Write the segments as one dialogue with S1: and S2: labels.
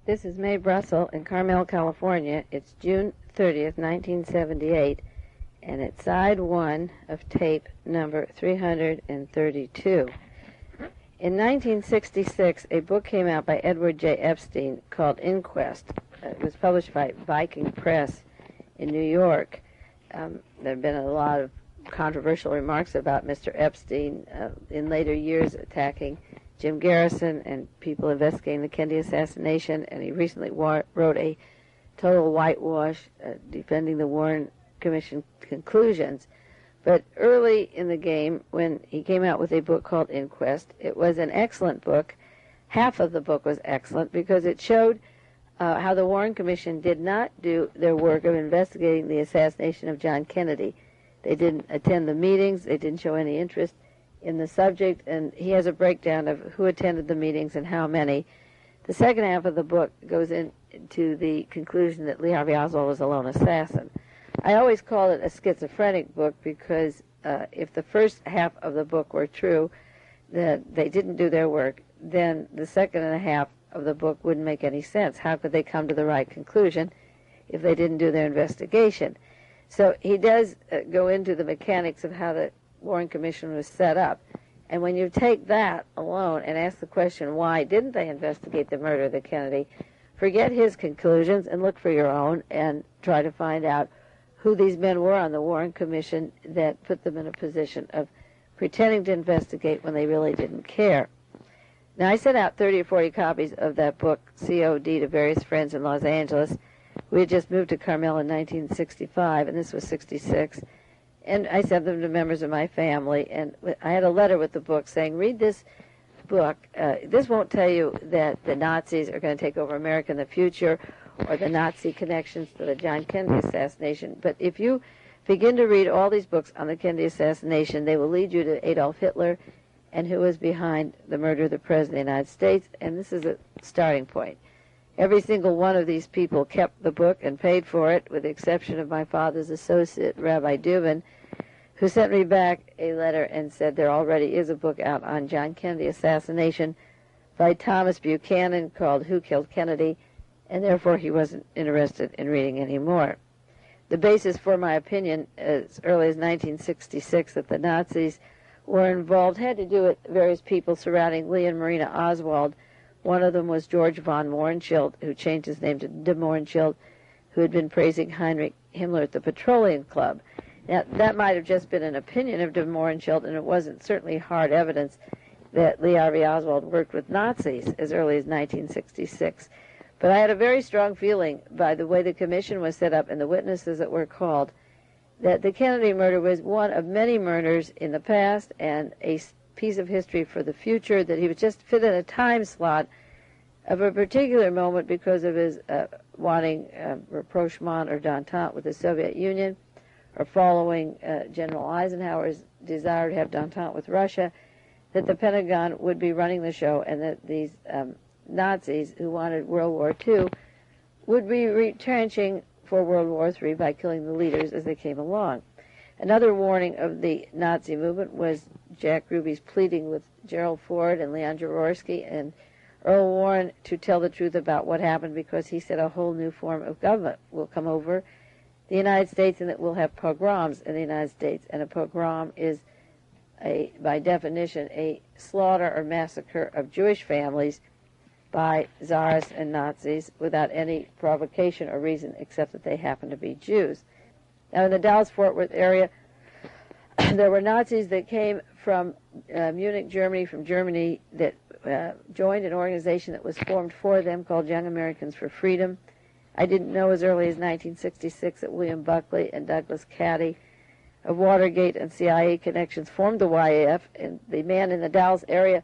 S1: This is Mae Brussell in Carmel, California. It's June 30th, 1978, and it's side one of tape number 332. In 1966, a book came out by Edward J. Epstein called INQUEST. It was published by Viking Press in New York. There have been a lot of controversial remarks about Mr. Epstein in later years, attacking Jim Garrison and people investigating the Kennedy assassination, and he recently wrote a total whitewash defending the Warren Commission conclusions. But early in the game, when he came out with a book called INQUEST, it was an excellent book. Half of the book was excellent because it showed how the Warren Commission did not do their work of investigating the assassination of John Kennedy. They didn't attend the meetings, they didn't show any interest in the subject, and he has a breakdown of who attended the meetings and how many. The second half of the book goes into the conclusion that Lee Harvey Oswald was a lone assassin. I always call it a schizophrenic book because if the first half of the book were true, that they didn't do their work, then the second and a half of the book wouldn't make any sense. How could they come to the right conclusion if they didn't do their investigation? So he does go into the mechanics of how the Warren Commission was set up. And when you take that alone and ask the question, why didn't they investigate the murder of the Kennedy, forget his conclusions and look for your own and try to find out who these men were on the Warren Commission that put them in a position of pretending to investigate when they really didn't care. Now, I sent out 30 or 40 copies of that book, COD, to various friends in Los Angeles. We had just moved to Carmel in 1965, and this was 66. And I sent them to members of my family, and I had a letter with the book saying, read this book. This won't tell you that the Nazis are going to take over America in the future or the Nazi connections to the John Kennedy assassination. But if you begin to read all these books on the Kennedy assassination, they will lead you to Adolf Hitler and who was behind the murder of the President of the United States, and this is a starting point. Every single one of these people kept the book and paid for it, with the exception of my father's associate, Rabbi Dubin, who sent me back a letter and said there already is a book out on John Kennedy assassination by Thomas Buchanan called Who Killed Kennedy, and therefore he wasn't interested in reading any more. The basis for my opinion as early as 1966 that the Nazis were involved had to do with various people surrounding Lee and Marina Oswald. One of them was George von Mohrenschildt, who changed his name to de Mohrenschildt, who had been praising Heinrich Himmler at the Petroleum Club. Now, that might have just been an opinion of de Mohrenschildt, and it wasn't certainly hard evidence that Lee Harvey Oswald worked with Nazis as early as 1966. But I had a very strong feeling, by the way the commission was set up and the witnesses that were called, that the Kennedy murder was one of many murders in the past and a piece of history for the future, that he would just fit in a time slot of a particular moment because of his wanting rapprochement or d'entente with the Soviet Union, or following General Eisenhower's desire to have d'entente with Russia, that the Pentagon would be running the show and that these Nazis who wanted World War II would be retrenching for World War III by killing the leaders as they came along. Another warning of the Nazi movement was Jack Ruby's pleading with Gerald Ford and Leon Jaworski and Earl Warren to tell the truth about what happened, because he said a whole new form of government will come over the United States and that we'll have pogroms in the United States. And a pogrom is, by definition, a slaughter or massacre of Jewish families by czars and Nazis without any provocation or reason except that they happen to be Jews. Now, in the Dallas-Fort Worth area, there were Nazis that came from Munich, Germany, that joined an organization that was formed for them called Young Americans for Freedom. I didn't know as early as 1966 that William Buckley and Douglas Caddy of Watergate and CIA connections formed the YAF, and the man in the Dallas area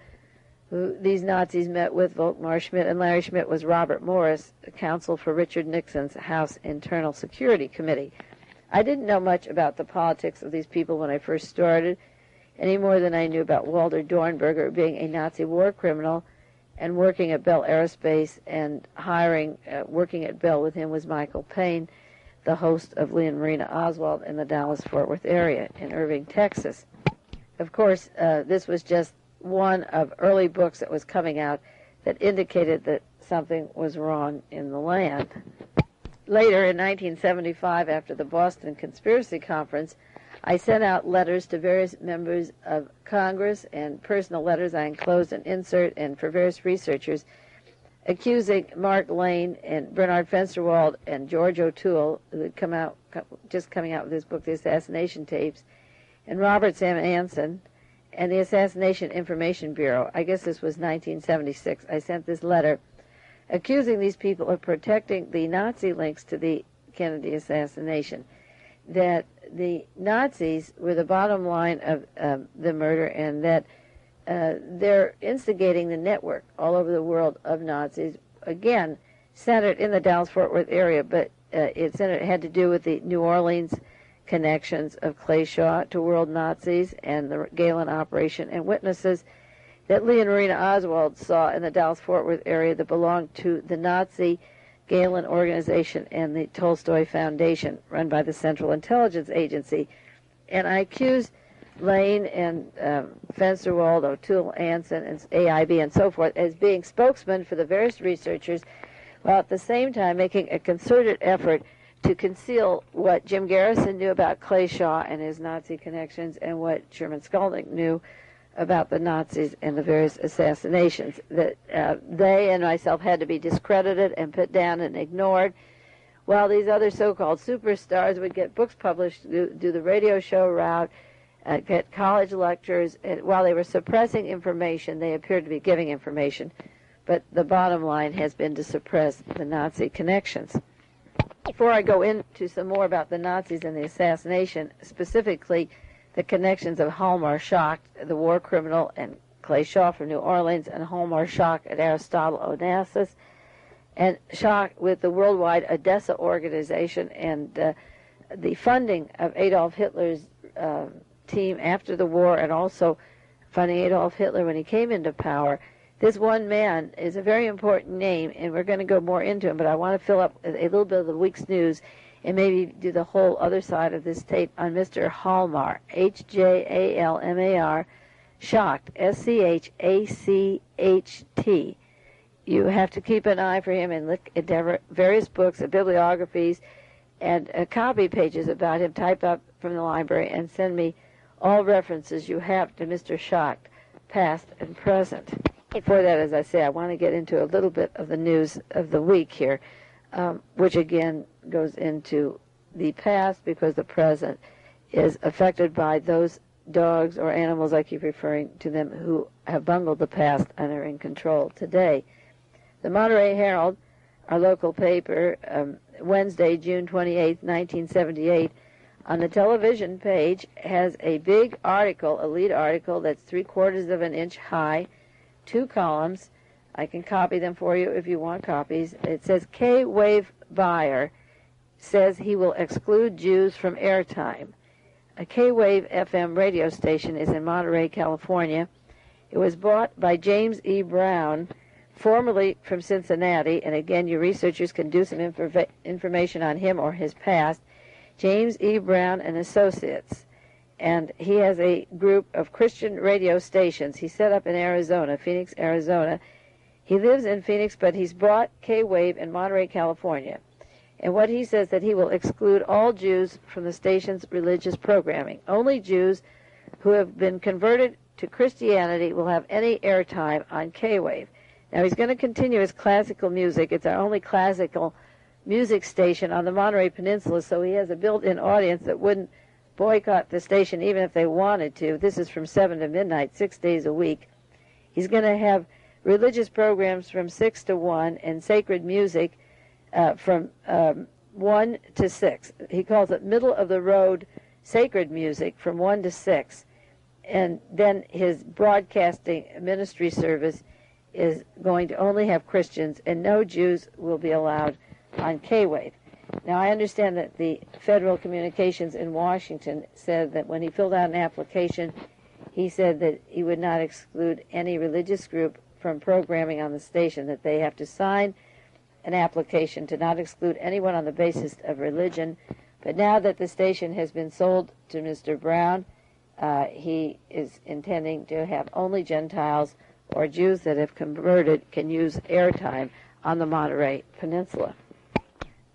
S1: who these Nazis met with, Volkmar Schmidt and Larry Schmidt, was Robert Morris, counsel for Richard Nixon's House Internal Security Committee. I didn't know much about the politics of these people when I first started, any more than I knew about Walter Dornberger being a Nazi war criminal and working at Bell Aerospace, and working at Bell with him was Michael Payne, the host of Lee and Marina Oswald in the Dallas-Fort Worth area in Irving, Texas. Of course, this was just one of early books that was coming out that indicated that something was wrong in the land. Later, in 1975, after the Boston Conspiracy Conference, I sent out letters to various members of Congress and personal letters I enclosed an insert and for various researchers accusing Mark Lane and Bernard Fensterwald and George O'Toole, who had just coming out with his book, The Assassination Tapes, and Robert Sam Anson and the Assassination Information Bureau. I guess this was 1976. I sent this letter accusing these people of protecting the Nazi links to the Kennedy assassination, that the Nazis were the bottom line of the murder, and that they're instigating the network all over the world of Nazis, again, centered in the Dallas-Fort Worth area, but it had to do with the New Orleans connections of Clay Shaw to world Nazis and the Galen operation, and witnesses that Lee and Marina Oswald saw in the Dallas-Fort Worth area that belonged to the Nazi Galen organization and the Tolstoy Foundation, run by the Central Intelligence Agency. And I accused Lane and Fensterwald, O'Toole, Anson, and AIB, and so forth, as being spokesmen for the various researchers, while at the same time making a concerted effort to conceal what Jim Garrison knew about Clay Shaw and his Nazi connections, and what Sherman Skolnick knew about the Nazis and the various assassinations. That they and myself had to be discredited and put down and ignored, while these other so-called superstars would get books published, do the radio show route, get college lectures. And while they were suppressing information, they appeared to be giving information. But the bottom line has been to suppress the Nazi connections. Before I go into some more about the Nazis and the assassination, specifically the connections of Hjalmar Schacht, the war criminal, and Clay Shaw from New Orleans, and Hjalmar Schacht at Aristotle Onassis, and Schacht with the worldwide Odessa organization, and the funding of Adolf Hitler's team after the war, and also funding Adolf Hitler when he came into power. This one man is a very important name, and we're going to go more into him, but I want to fill up a little bit of the week's news and maybe do the whole other side of this tape on Mr. Hjalmar, Hjalmar, Schacht, Schacht. You have to keep an eye for him and look at various books and bibliographies and copy pages about him, type up from the library, and send me all references you have to Mr. Schacht, past and present. Before that, as I say, I want to get into a little bit of the news of the week here, which again goes into the past, because the present is affected by those dogs or animals, I keep referring to them, who have bungled the past and are in control today. The Monterey Herald, our local paper, Wednesday, June 28, 1978, on the television page has a big article, a lead article that's 3/4 of an inch high, 2 columns. I can copy them for you if you want copies. It says, K-Wave buyer says he will exclude Jews from airtime. A K-Wave FM radio station is in Monterey, California. It was bought by James E. Brown, formerly from Cincinnati, and again, your researchers can do some information on him or his past. James E. Brown and Associates. And he has a group of Christian radio stations. He set up in Arizona, Phoenix, Arizona. He lives in Phoenix, but he's bought K-Wave in Monterey, California. And what he says that he will exclude all Jews from the station's religious programming. Only Jews who have been converted to Christianity will have any airtime on K-Wave. Now, he's going to continue his classical music. It's our only classical music station on the Monterey Peninsula, so he has a built-in audience that wouldn't boycott the station even if they wanted to. This is from 7 to midnight, 6 days a week. He's going to have religious programs from 6 to 1 and sacred music from 1 to 6. He calls it middle-of-the-road sacred music from 1 to 6. And then his broadcasting ministry service is going to only have Christians, and no Jews will be allowed on K-Wave. Now, I understand that the Federal Communications in Washington said that when he filled out an application, he said that he would not exclude any religious group from programming on the station, that they have to sign an application to not exclude anyone on the basis of religion. But now that the station has been sold to Mr. Brown, he is intending to have only Gentiles or Jews that have converted can use airtime on the Monterey Peninsula.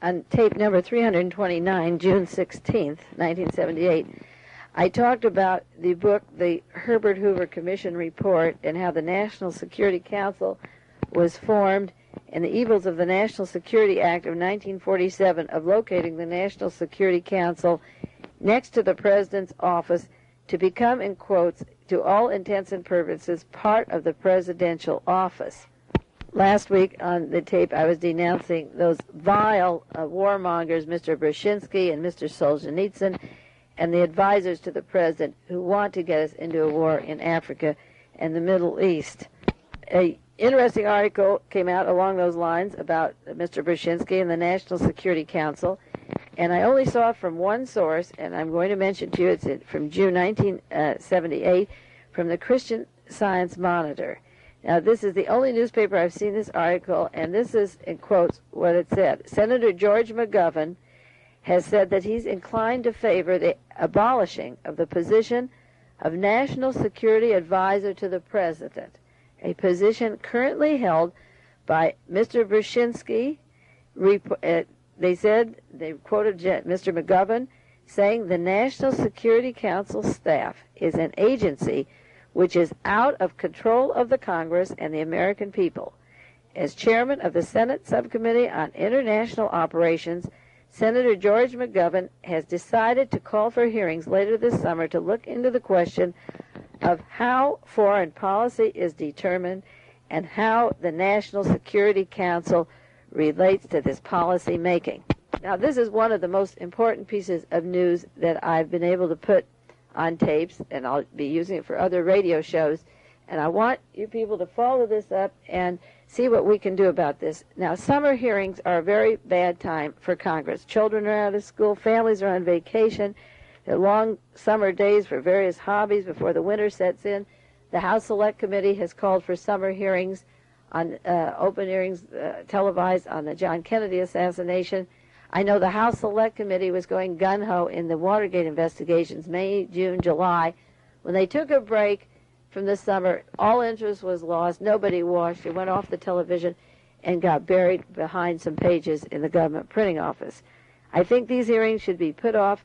S1: On tape number 329, June 16th, 1978, I talked about the book, the Herbert Hoover Commission Report, and how the National Security Council was formed, and the evils of the National Security Act of 1947 of locating the National Security Council next to the President's office to become, in quotes, to all intents and purposes, part of the presidential office. Last week on the tape, I was denouncing those vile warmongers, Mr. Brzezinski and Mr. Solzhenitsyn, and the advisors to the president who want to get us into a war in Africa and the Middle East. An interesting article came out along those lines about Mr. Brzezinski and the National Security Council, and I only saw it from one source, and I'm going to mention to you, it's from June 1978, from the Christian Science Monitor. Now, this is the only newspaper I've seen this article, and this is, in quotes, what it said. Senator George McGovern has said that he's inclined to favor the abolishing of the position of National Security Advisor to the President, a position currently held by Mr. Brzezinski. They said, they quoted Mr. McGovern, saying the National Security Council staff is an agency which is out of control of the Congress and the American people. As chairman of the Senate Subcommittee on International Operations, Senator George McGovern has decided to call for hearings later this summer to look into the question of how foreign policy is determined and how the National Security Council relates to this policy making. Now, this is one of the most important pieces of news that I've been able to put on tapes, and I'll be using it for other radio shows, and I want you people to follow this up and see what we can do about this. Now, summer hearings are a very bad time for Congress. Children are out of school, families are on vacation, there are long summer days for various hobbies before the winter sets in. The House Select Committee has called for summer hearings on open hearings televised on the John Kennedy assassination. I know the House Select Committee was going gung-ho in the Watergate investigations, May, June, July. When they took a break from the summer, all interest was lost. Nobody watched. It went off the television and got buried behind some pages in the government printing office. I think these hearings should be put off.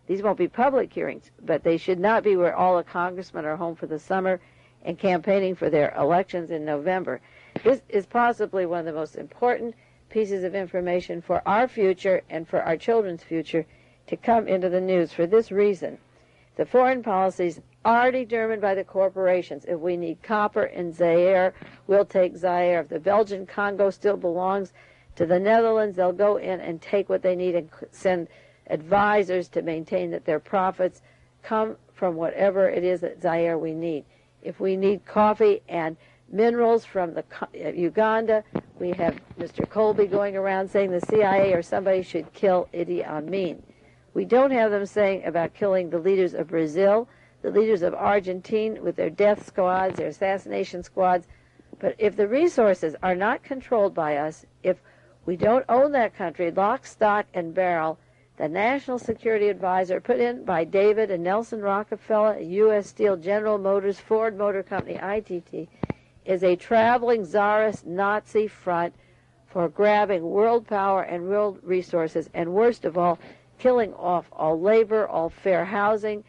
S1: These won't be public hearings, but they should not be where all the congressmen are home for the summer and campaigning for their elections in November. This is possibly one of the most important pieces of information for our future and for our children's future to come into the news for this reason. The foreign policies are determined by the corporations. If we need copper in Zaire, we'll take Zaire. If the Belgian Congo still belongs to the Netherlands, they'll go in and take what they need and send advisors to maintain that their profits come from whatever it is that Zaire we need. If we need coffee and minerals from Uganda, we have Mr. Colby going around saying the CIA or somebody should kill Idi Amin. We don't have them saying about killing the leaders of Brazil, the leaders of Argentina with their death squads, their assassination squads. But if the resources are not controlled by us, if we don't own that country, lock, stock, and barrel, the National Security Advisor put in by David and Nelson Rockefeller, U.S. Steel, General Motors, Ford Motor Company, ITT, is a traveling czarist Nazi front for grabbing world power and world resources, and worst of all, killing off all labor, all fair housing,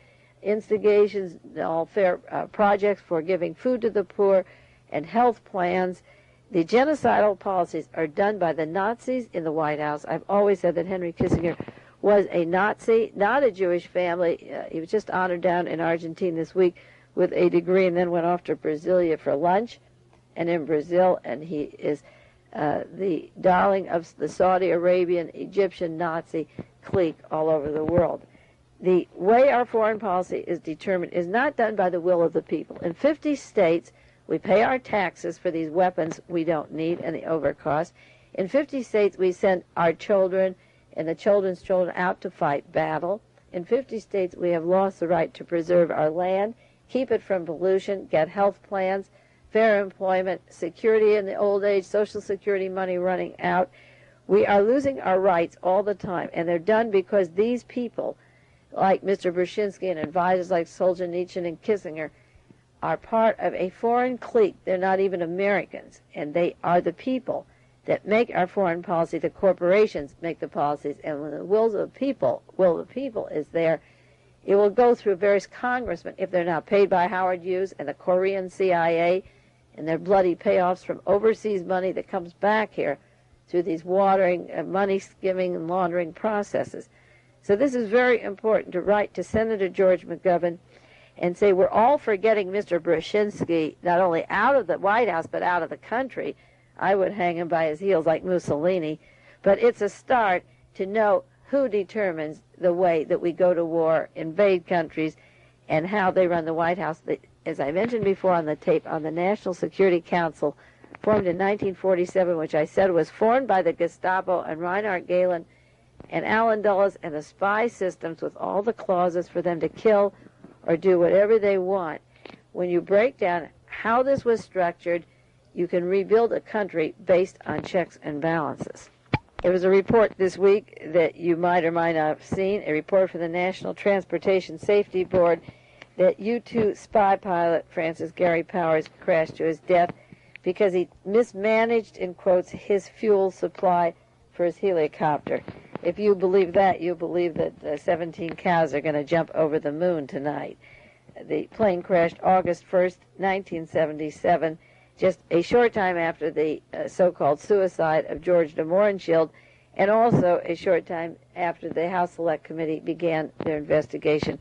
S1: instigations, all fair projects for giving food to the poor, and health plans. The genocidal policies are done by the Nazis in the White House. I've always said that Henry Kissinger was a Nazi, not a Jewish family. He was just honored down in Argentina this week with a degree and then went off to Brasilia for lunch. And in Brazil, and he is the darling of the Saudi Arabian, Egyptian Nazi clique all over the world. The way our foreign policy is determined is not done by the will of the people. In 50 states, we pay our taxes for these weapons we don't need and the overcost. In 50 states, we send our children and the children's children out to fight battle. In 50 states, we have lost the right to preserve our land, keep it from pollution, get health plans, fair employment, security in the old age, Social Security money running out. We are losing our rights all the time, and they're done because these people, like Mr. Brzezinski and advisors like Solzhenitsyn and Kissinger, are part of a foreign clique. They're not even Americans, and they are the people that make our foreign policy. The corporations make the policies, and when the will of the people is there, it will go through various congressmen if they're not paid by Howard Hughes and the Korean CIA and their bloody payoffs from overseas money that comes back here through these watering, money skimming and laundering processes. So this is very important to write to Senator George McGovern and say we're all forgetting Mr. Brzezinski not only out of the White House but out of the country. I would hang him by his heels like Mussolini, but it's a start to know who determines the way that we go to war, invade countries, and how they run the White House. As I mentioned before on the tape, on the National Security Council, formed in 1947, which I said was formed by the Gestapo and Reinhard Gehlen and Allen Dulles and the spy systems with all the clauses for them to kill or do whatever they want. When you break down how this was structured, you can rebuild a country based on checks and balances. There was a report this week that you might or might not have seen, a report from the National Transportation Safety Board that U-2 spy pilot Francis Gary Powers crashed to his death because he mismanaged, in quotes, his fuel supply for his helicopter. If you believe that, you believe that 17 cows are going to jump over the moon tonight. The plane crashed August 1st, 1977, just a short time after the so-called suicide of George de Mohrenschildt, and also a short time after the House Select Committee began their investigation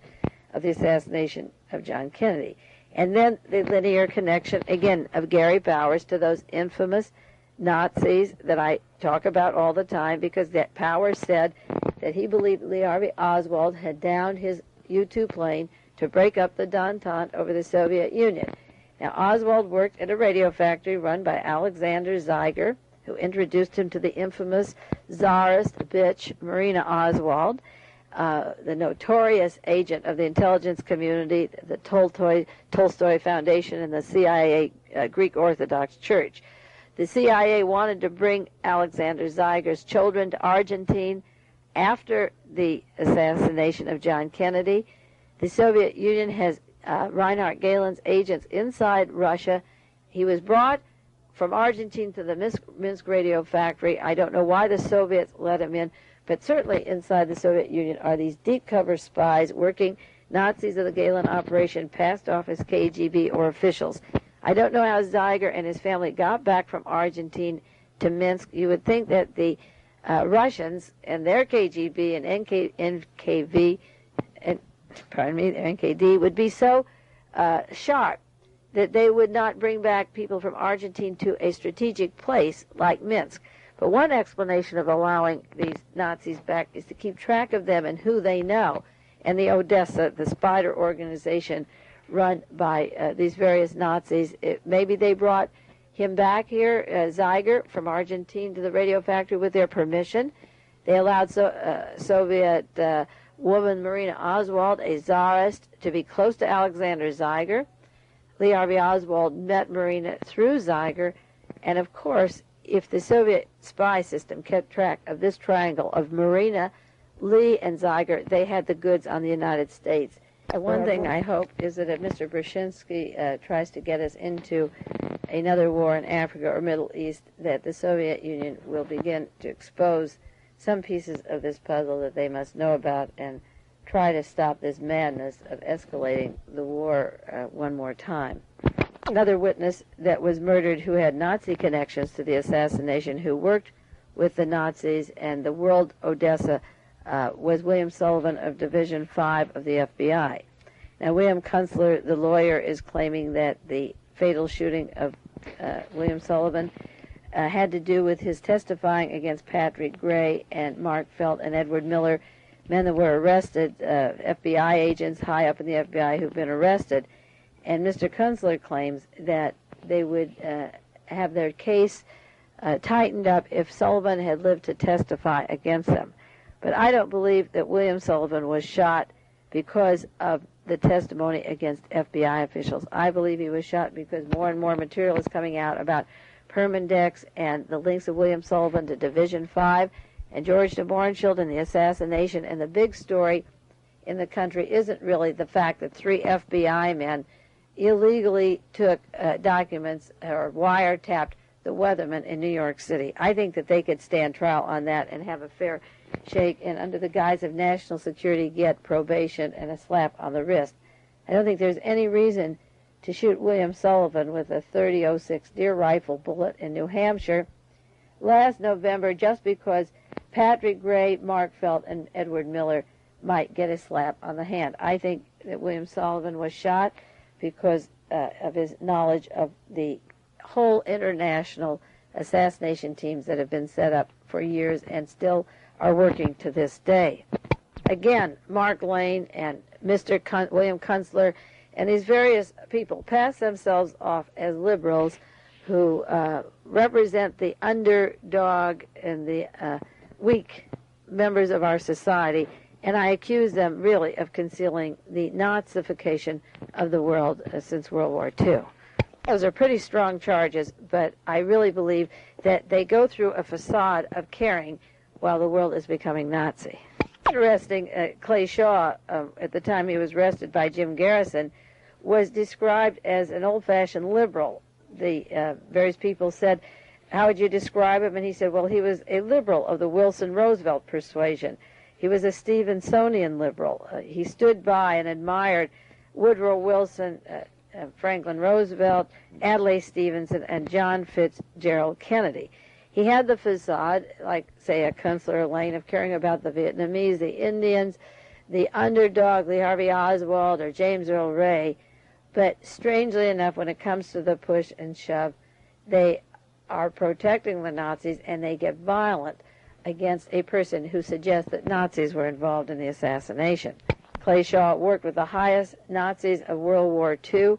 S1: of the assassination of John Kennedy. And then the linear connection, again, of Gary Powers to those infamous Nazis that I talk about all the time, because that Powers said that he believed Lee Harvey Oswald had downed his U-2 plane to break up the Détente over the Soviet Union. Now, Oswald worked at a radio factory run by Alexander Zeiger, who introduced him to the infamous czarist bitch Marina Oswald, the notorious agent of the intelligence community, the Tolstoy Foundation, and the CIA Greek Orthodox Church. The CIA wanted to bring Alexander Zeiger's children to Argentina after the assassination of John Kennedy. The Soviet Union has Reinhard Gehlen's agents inside Russia. He was brought from Argentina to the Minsk radio factory. I don't know why the Soviets let him in, but certainly inside the Soviet Union are these deep cover spies working Nazis of the Gehlen operation passed off as KGB or officials. I don't know how Zeiger and his family got back from Argentina to Minsk. You would think that the Russians and their KGB and NKV, and NKD would be so sharp that they would not bring back people from Argentina to a strategic place like Minsk. But one explanation of allowing these Nazis back is to keep track of them and who they know. And the Odessa, the spider organization run by these various Nazis, maybe they brought him back here, Zeiger, from Argentina to the radio factory with their permission. They allowed Soviet woman Marina Oswald, a czarist, to be close to Alexander Zeiger. Lee Harvey Oswald met Marina through Zeiger, and of course, if the Soviet spy system kept track of this triangle of Marina, Lee, and Zeiger, they had the goods on the United States. One thing I hope is that if Mr. Brzezinski tries to get us into another war in Africa or Middle East, that the Soviet Union will begin to expose some pieces of this puzzle that they must know about and try to stop this madness of escalating the war one more time. Another witness that was murdered who had Nazi connections to the assassination, who worked with the Nazis and the World Odessa, was William Sullivan of Division 5 of the FBI. Now, William Kunstler, the lawyer, is claiming that the fatal shooting of William Sullivan had to do with his testifying against Patrick Gray and Mark Felt and Edward Miller, men that were arrested, FBI agents high up in the FBI who've been arrested. And Mr. Kunstler claims that they would have their case tightened up if Sullivan had lived to testify against them. But I don't believe that William Sullivan was shot because of the testimony against FBI officials. I believe he was shot because more and more material is coming out about Permindex and the links of William Sullivan to Division 5 and George de Mohrenschildt and the assassination. And the big story in the country isn't really the fact that 3 FBI men illegally took documents or wiretapped the weatherman in New York City. I think that they could stand trial on that and have a fair shake, and under the guise of national security get probation and a slap on the wrist. I don't think there's any reason to shoot William Sullivan with a .30-06 deer rifle bullet in New Hampshire last November just because Patrick Gray, Mark Felt, and Edward Miller might get a slap on the hand. I think that William Sullivan was shot because of his knowledge of the whole international assassination teams that have been set up for years and still are working to this day. Again, Mark Lane and William Kunstler and these various people pass themselves off as liberals who represent the underdog and the weak members of our society, and I accuse them really of concealing the Nazification of the world since World War II. Those are pretty strong charges, but I really believe that they go through a facade of caring while the world is becoming Nazi. Interesting, Clay Shaw, at the time he was arrested by Jim Garrison, was described as an old-fashioned liberal. The various people said, how would you describe him? And he said, well, he was a liberal of the Wilson-Roosevelt persuasion. He was a Stevensonian liberal. He stood by and admired Woodrow Wilson, Franklin Roosevelt, Adlai Stevenson, and John Fitzgerald Kennedy. He had the facade, like, say, a Kunstler Lane, of caring about the Vietnamese, the Indians, the underdog, Lee Harvey Oswald, or James Earl Ray. But strangely enough, when it comes to the push and shove, they are protecting the Nazis, and they get violent against a person who suggests that Nazis were involved in the assassination. Clay Shaw worked with the highest Nazis of World War II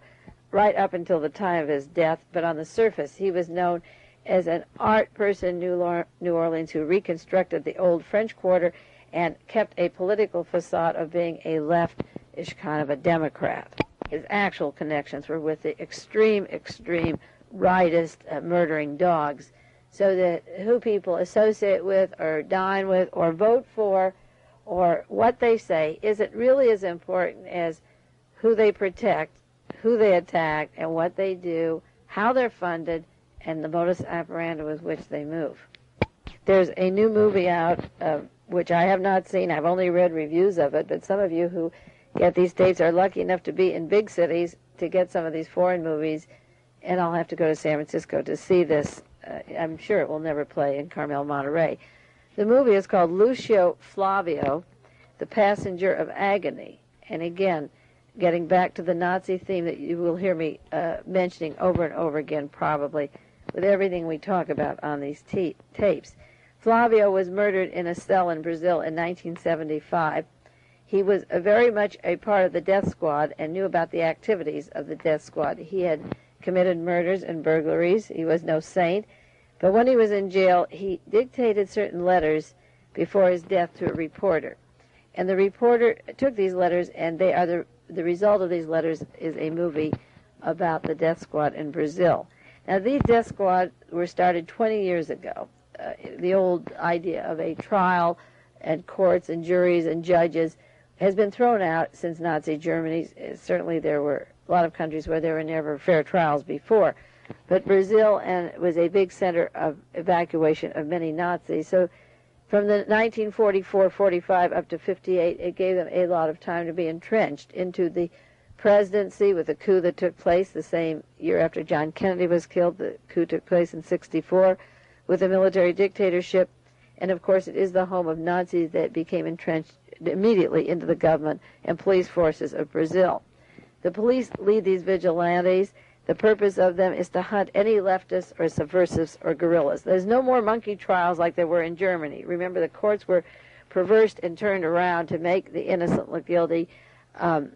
S1: right up until the time of his death, but on the surface he was known as an art person in New Orleans who reconstructed the old French Quarter and kept a political facade of being a left-ish kind of a Democrat. His actual connections were with the extreme rightist murdering dogs, so that who people associate with or dine with or vote for or what they say isn't really as important as who they protect, who they attack, and what they do, how they're funded, and the modus operandi with which they move. There's a new movie out, which I have not seen. I've only read reviews of it, but some of you who get these tapes are lucky enough to be in big cities to get some of these foreign movies, and I'll have to go to San Francisco to see this. I'm sure it will never play in Carmel, Monterey. The movie is called Lucio Flavio, The Passenger of Agony. And again, getting back to the Nazi theme that you will hear me mentioning over and over again probably with everything we talk about on these tapes. Flavio was murdered in a cell in Brazil in 1975. He was very much a part of the death squad and knew about the activities of the death squad. He had committed murders and burglaries. He was no saint. But when he was in jail, he dictated certain letters before his death to a reporter. And the reporter took these letters, and they are the result of these letters is a movie about the death squad in Brazil. Now, these death squads were started 20 years ago. The old idea of a trial and courts and juries and judges has been thrown out since Nazi Germany. Certainly there were a lot of countries where there were never fair trials before. But Brazil was a big center of evacuation of many Nazis. So from the 1944-45 up to 58, it gave them a lot of time to be entrenched into the presidency with the coup that took place the same year after John Kennedy was killed. The coup took place in 64 with a military dictatorship. And, of course, it is the home of Nazis that became entrenched immediately into the government and police forces of Brazil. The police lead these vigilantes. The purpose of them is to hunt any leftists or subversives or guerrillas. There's no more monkey trials like there were in Germany. Remember, the courts were perversed and turned around to make the innocent look guilty and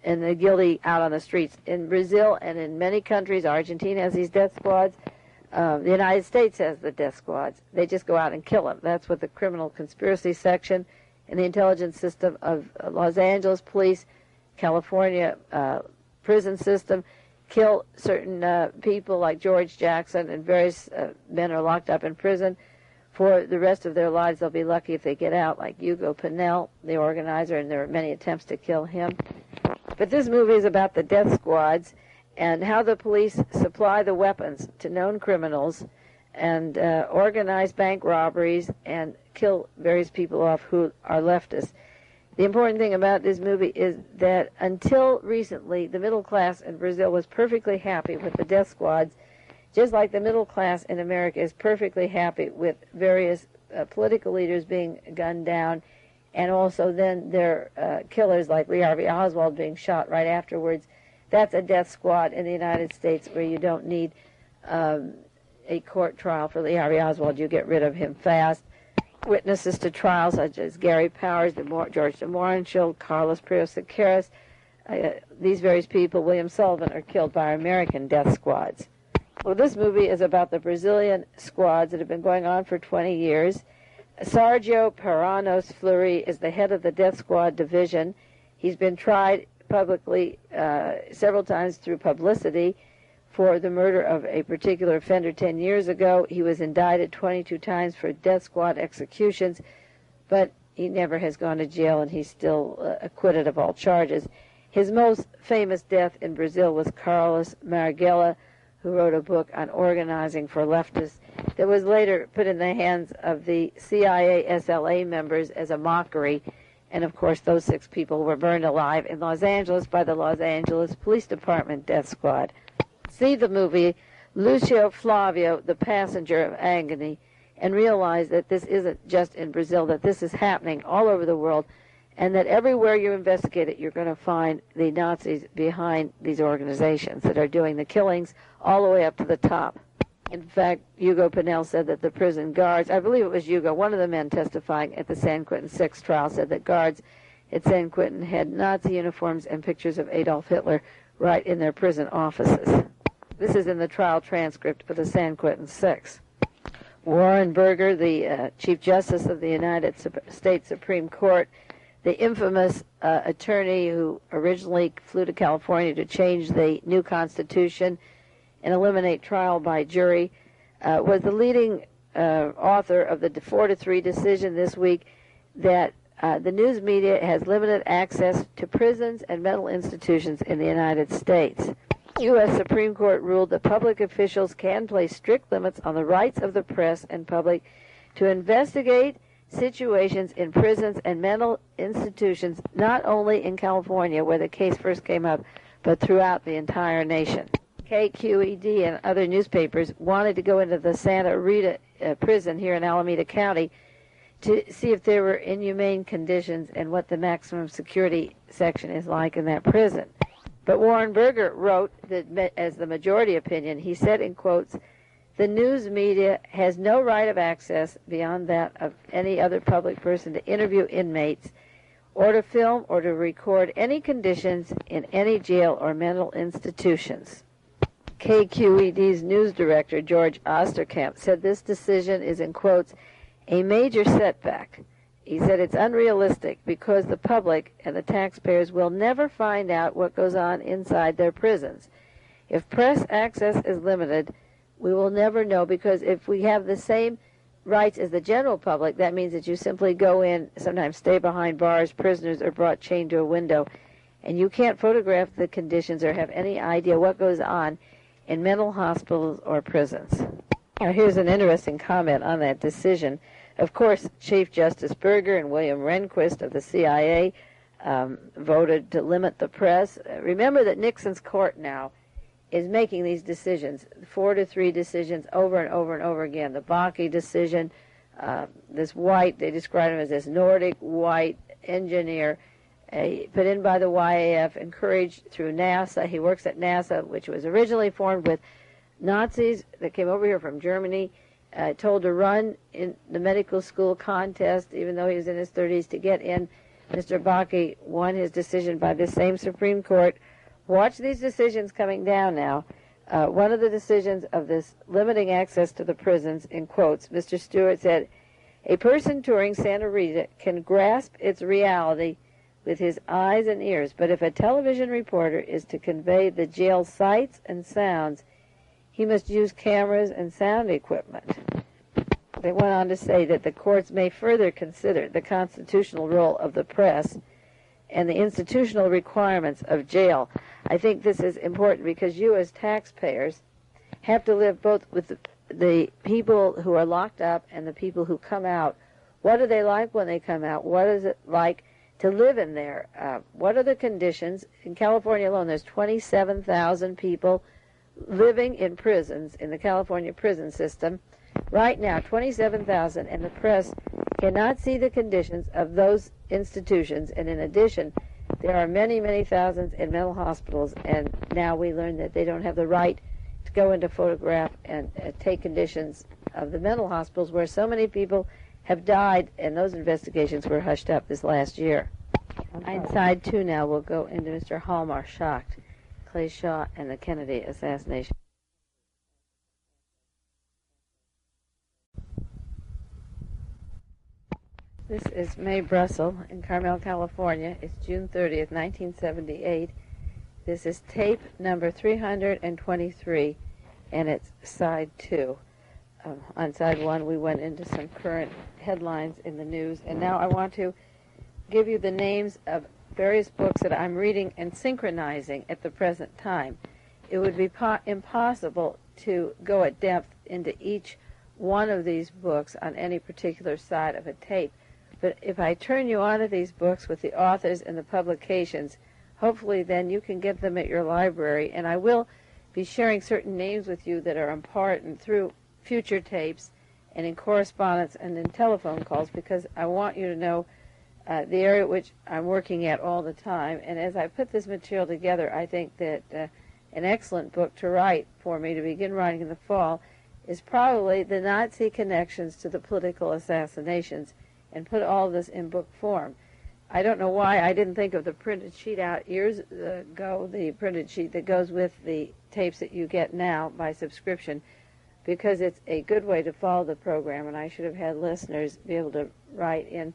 S1: the guilty out on the streets. In Brazil and in many countries, Argentina has these death squads. The United States has the death squads. They just go out and kill them. That's what the criminal conspiracy section in the intelligence system of Los Angeles police, California prison system, kill certain people like George Jackson, and various men are locked up in prison for the rest of their lives. They'll be lucky if they get out, like Hugo Pinel, the organizer, and there are many attempts to kill him. But this movie is about the death squads, and how the police supply the weapons to known criminals and organize bank robberies and kill various people off who are leftists. The important thing about this movie is that until recently, the middle class in Brazil was perfectly happy with the death squads, just like the middle class in America is perfectly happy with various political leaders being gunned down, and also then their killers like Lee Harvey Oswald being shot right afterwards. That's a death squad in the United States where you don't need a court trial for Lee Harvey Oswald. You get rid of him fast. Witnesses to trials such as Gary Powers, George de Moranchel, Carlos Prios-Sequeiros, these various people, William Sullivan, are killed by American death squads. Well, this movie is about the Brazilian squads that have been going on for 20 years. Sergio Paranos Fleury is the head of the death squad division. He's been tried publicly several times through publicity for the murder of a particular offender 10 years ago. He was indicted 22 times for death squad executions, but he never has gone to jail, and he's still acquitted of all charges. His most famous death in Brazil was Carlos Marighella, who wrote a book on organizing for leftists that was later put in the hands of the CIA SLA members as a mockery. And, of course, those 6 people were burned alive in Los Angeles by the Los Angeles Police Department death squad. See the movie Lucio Flavio, The Passenger of Agony, and realize that this isn't just in Brazil, that this is happening all over the world, and that everywhere you investigate it, you're going to find the Nazis behind these organizations that are doing the killings all the way up to the top. In fact, Hugo Pinel said that the prison guards, I believe it was Hugo, one of the men testifying at the San Quentin 6 trial, said that guards at San Quentin had Nazi uniforms and pictures of Adolf Hitler right in their prison offices. This is in the trial transcript for the San Quentin 6. Warren Burger, the Chief Justice of the United States Supreme Court, the infamous attorney who originally flew to California to change the new Constitution and eliminate trial by jury, was the leading author of the 4-3 decision this week that the news media has limited access to prisons and mental institutions in the United States. The U.S. Supreme Court ruled that public officials can place strict limits on the rights of the press and public to investigate situations in prisons and mental institutions, not only in California, where the case first came up, but throughout the entire nation. KQED and other newspapers wanted to go into the Santa Rita prison here in Alameda County to see if there were inhumane conditions and what the maximum security section is like in that prison. But Warren Burger wrote that, as the majority opinion, he said in quotes, "The news media has no right of access beyond that of any other public person to interview inmates or to film or to record any conditions in any jail or mental institutions." KQED's news director, George Osterkamp, said this decision is, in quotes, "a major setback." He said it's unrealistic because the public and the taxpayers will never find out what goes on inside their prisons. If press access is limited, we will never know, because if we have the same rights as the general public, that means that you simply go in, sometimes stay behind bars, prisoners are brought chained to a window, and you can't photograph the conditions or have any idea what goes on in mental hospitals or prisons. Now, here's an interesting comment on that decision. Of course, Chief Justice Burger and William Rehnquist of the CIA voted to limit the press. Remember that Nixon's court now is making these decisions, 4-3 decisions, over and over and over again. The Buckley decision, this white, they describe him as this Nordic white engineer, put in by the YAF, encouraged through NASA. He works at NASA, which was originally formed with Nazis that came over here from Germany, told to run in the medical school contest, even though he was in his 30s, to get in. Mr. Buckley won his decision by the same Supreme Court. Watch these decisions coming down now. One of the decisions of this limiting access to the prisons, in quotes, Mr. Stewart said, "A person touring Santa Rita can grasp its reality with his eyes and ears, but if a television reporter is to convey the jail sights and sounds, he must use cameras and sound equipment." They went on to say that the courts may further consider the constitutional role of the press and the institutional requirements of jail. I think this is important because you as taxpayers have to live both with the people who are locked up and the people who come out. What are they like when they come out? What is it like to live in there? What are the conditions? In California alone, there's 27,000 people living in prisons, in the California prison system. Right now, 27,000, and the press cannot see the conditions of those institutions. And in addition, there are many, many thousands in mental hospitals, and now we learn that they don't have the right to go into photograph and take conditions of the mental hospitals where so many people have died, and those investigations were hushed up this last year. Side 2 now will go into Mr. Hjalmar, Schacht, Clay Shaw, and the Kennedy assassination. This is Mae Brussell in Carmel, California. It's June 30th, 1978. This is tape number 323, and it's side 2. On side 1, we went into some current headlines in the news, and now I want to give you the names of various books that I'm reading and synchronizing at the present time. It would be impossible to go at depth into each one of these books on any particular side of a tape. But if I turn you onto these books with the authors and the publications, hopefully then you can get them at your library. And I will be sharing certain names with you that are important through future tapes and in correspondence and in telephone calls, because I want you to know the area which I'm working at all the time. And as I put this material together, I think that an excellent book to write for me to begin writing in the fall is probably the Nazi connections to the political assassinations, and put all of this in book form. I don't know why I didn't think of the printed sheet out years ago, the printed sheet that goes with the tapes that you get now by subscription, because it's a good way to follow the program, and I should have had listeners be able to write in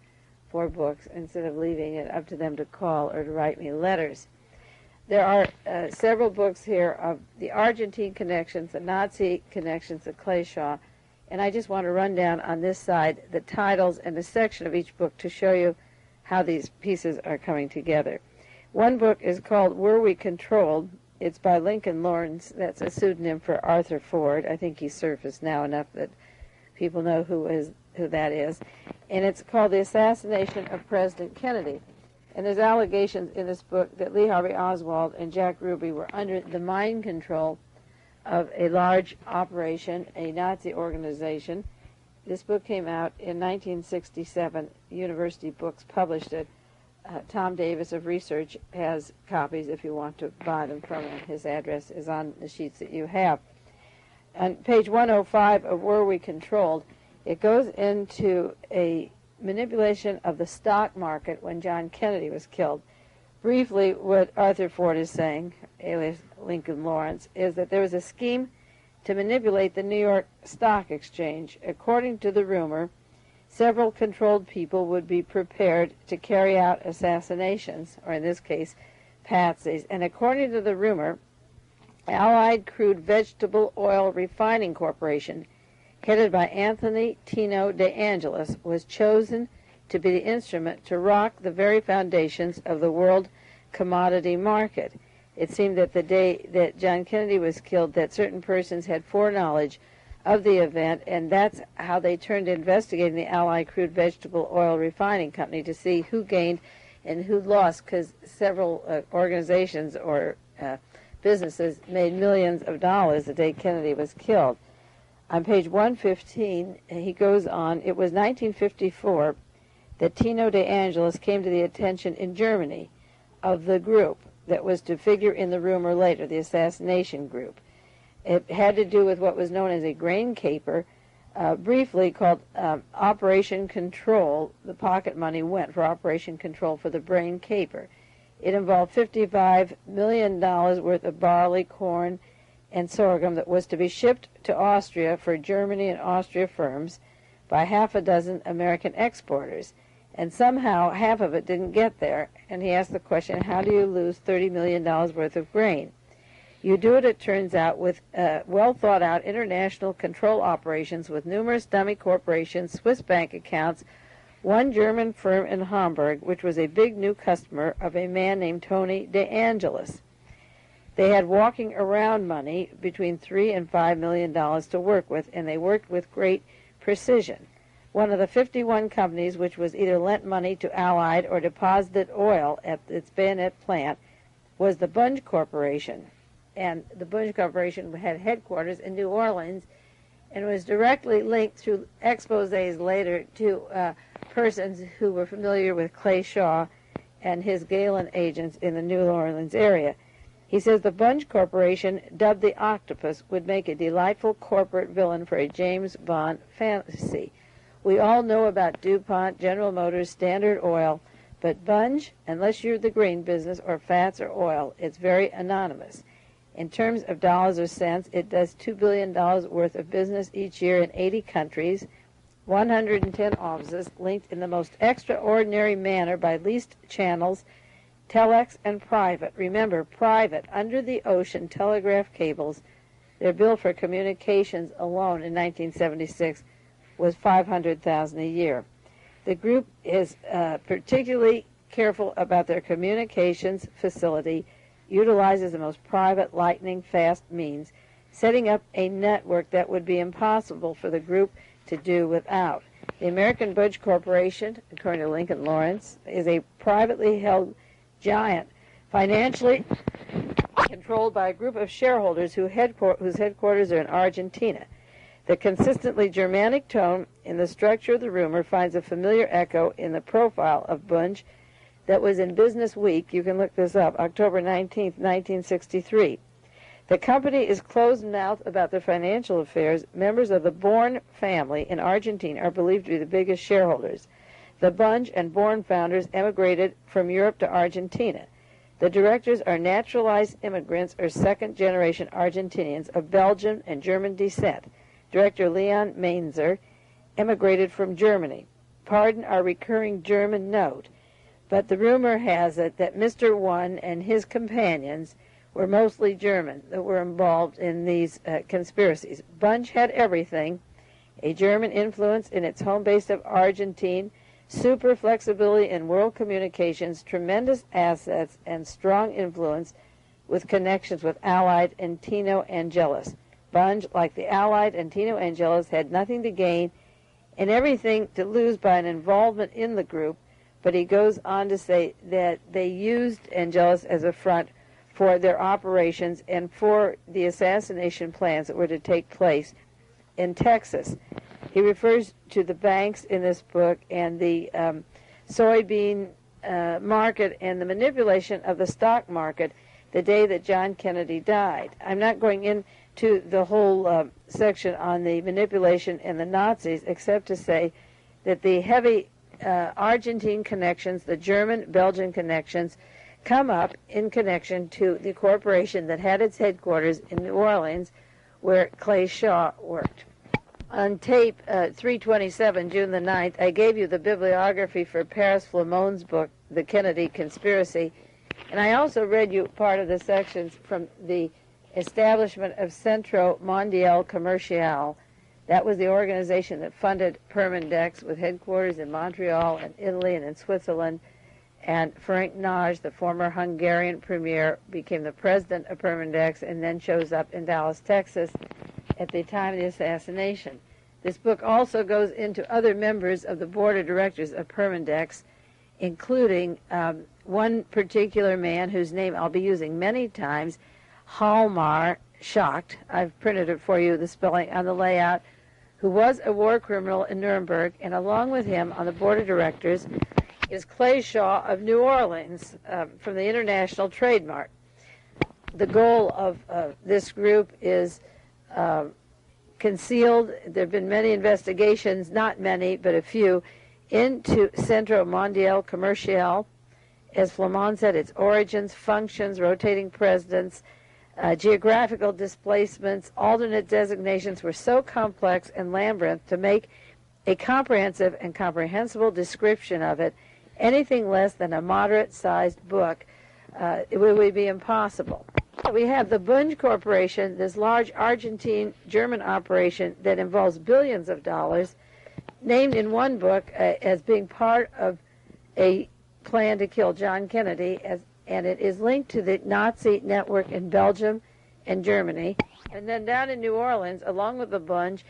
S1: for books instead of leaving it up to them to call or to write me letters. There are several books here of the Argentine connections, the Nazi connections of Clay Shaw, and I just want to run down on this side the titles and the section of each book to show you how these pieces are coming together. One book is called Were We Controlled? It's by Lincoln Lawrence. That's a pseudonym for Arthur Ford. I think he's surfaced now enough that people know who that is. And it's called The Assassination of President Kennedy. And there's allegations in this book that Lee Harvey Oswald and Jack Ruby were under the mind control of a large operation, a Nazi organization. This book came out in 1967. University Books published it. Tom Davis of Research has copies if you want to buy them from him. His address is on the sheets that you have. On page 105 of Were We Controlled, it goes into a manipulation of the stock market when John Kennedy was killed. Briefly, what Arthur Ford is saying, alias Lincoln Lawrence, is that there was a scheme to manipulate the New York Stock Exchange. According to the rumor, several controlled people would be prepared to carry out assassinations, or in this case, patsies. And according to the rumor, Allied Crude Vegetable Oil Refining Corporation, headed by Anthony Tino De Angelis, was chosen to be the instrument to rock the very foundations of the world commodity market. It seemed that the day that John Kennedy was killed, that certain persons had foreknowledge of the event, and that's how they turned to investigating the Allied Crude Vegetable Oil Refining Company to see who gained and who lost, because several organizations or businesses made millions of dollars the day Kennedy was killed. On page 115, he goes on, it was 1954 that Tino De Angelis came to the attention in Germany of the group that was to figure in the rumor later, the assassination group. It had to do with what was known as a grain caper, briefly called Operation Control. The pocket money went for Operation Control for the grain caper. It involved $55 million worth of barley, corn, and sorghum that was to be shipped to Austria for Germany and Austria firms by half a dozen American exporters. And somehow half of it didn't get there. And he asked the question, how do you lose $30 million worth of grain? You do it, it turns out, with well-thought-out international control operations with numerous dummy corporations, Swiss bank accounts, one German firm in Hamburg, which was a big new customer of a man named Tony De Angelis. They had walking around money between $3 and $5 million to work with, and they worked with great precision. One of the 51 companies which was either lent money to Allied or deposited oil at its Bayonet plant was the Bunge Corporation. And the Bunge Corporation had headquarters in New Orleans and was directly linked through exposés later to persons who were familiar with Clay Shaw and his Galen agents in the New Orleans area. He says the Bunge Corporation, dubbed the Octopus, would make a delightful corporate villain for a James Bond fantasy. We all know about DuPont, General Motors, Standard Oil, but Bunge, unless you're the green business or fats or oil, it's very anonymous. In terms of dollars or cents, it does $2 billion worth of business each year in 80 countries, 110 offices linked in the most extraordinary manner by leased channels, telex and private. Remember, private, under the ocean telegraph cables. Their bill for communications alone in 1976 was $500,000 a year. The group is particularly careful about their communications facility, utilizes the most private, lightning-fast means, setting up a network that would be impossible for the group to do without. The American Bunge Corporation, according to Lincoln Lawrence, is a privately held giant, financially controlled by a group of shareholders whose headquarters are in Argentina. The consistently Germanic tone in the structure of the rumor finds a familiar echo in the profile of Bunge that was in Business Week, you can look this up, October 19, 1963. The company is closed-mouthed about their financial affairs. Members of the Born family in Argentina are believed to be the biggest shareholders. The Bunge and Born founders emigrated from Europe to Argentina. The directors are naturalized immigrants or second-generation Argentinians of Belgian and German descent. Director Leon Mainzer emigrated from Germany. Pardon our recurring German note, but the rumor has it that Mr. One and his companions were mostly German that were involved in these conspiracies. Bunge had everything: a German influence in its home base of Argentine, super flexibility in world communications, tremendous assets, and strong influence with connections with Allied and Tino Angelis. Bunge, like the Allied and Tino Angelis, had nothing to gain and everything to lose by an involvement in the group, but he goes on to say that they used Angelis as a front for their operations and for the assassination plans that were to take place in Texas. He refers to the banks in this book and the soybean market and the manipulation of the stock market the day that John Kennedy died. I'm not going into the whole section on the manipulation and the Nazis, except to say that the heavy Argentine connections, the German-Belgian connections, come up in connection to the corporation that had its headquarters in New Orleans, where Clay Shaw worked. On tape 327, June the 9th, I gave you the bibliography for Paris Flamon's book, The Kennedy Conspiracy, and I also read you part of the sections from the establishment of Centro Mondial Commercial. That was the organization that funded Permindex with headquarters in Montreal and Italy and in Switzerland. And Ferenc Nagy, the former Hungarian premier, became the president of Permindex and then shows up in Dallas, Texas at the time of the assassination. This book also goes into other members of the board of directors of Permindex, including one particular man whose name I'll be using many times, Hjalmar Schacht. I've printed it for you, the spelling on the layout, who was a war criminal in Nuremberg, and along with him on the board of directors is Clay Shaw of New Orleans from the International Trade Mart. The goal of this group is concealed. There have been many investigations, not many, but a few, into Centro Mondial Commercial. As Flamand said, its origins, functions, rotating presidents, geographical displacements, alternate designations were so complex and labyrinth to make a comprehensive and comprehensible description of it anything less than a moderate-sized book, it would be impossible. We have the Bunge Corporation, this large Argentine-German operation that involves billions of dollars, named in one book as being part of a plan to kill John Kennedy, and it is linked to the Nazi network in Belgium and Germany. And then down in New Orleans, along with the Bunge,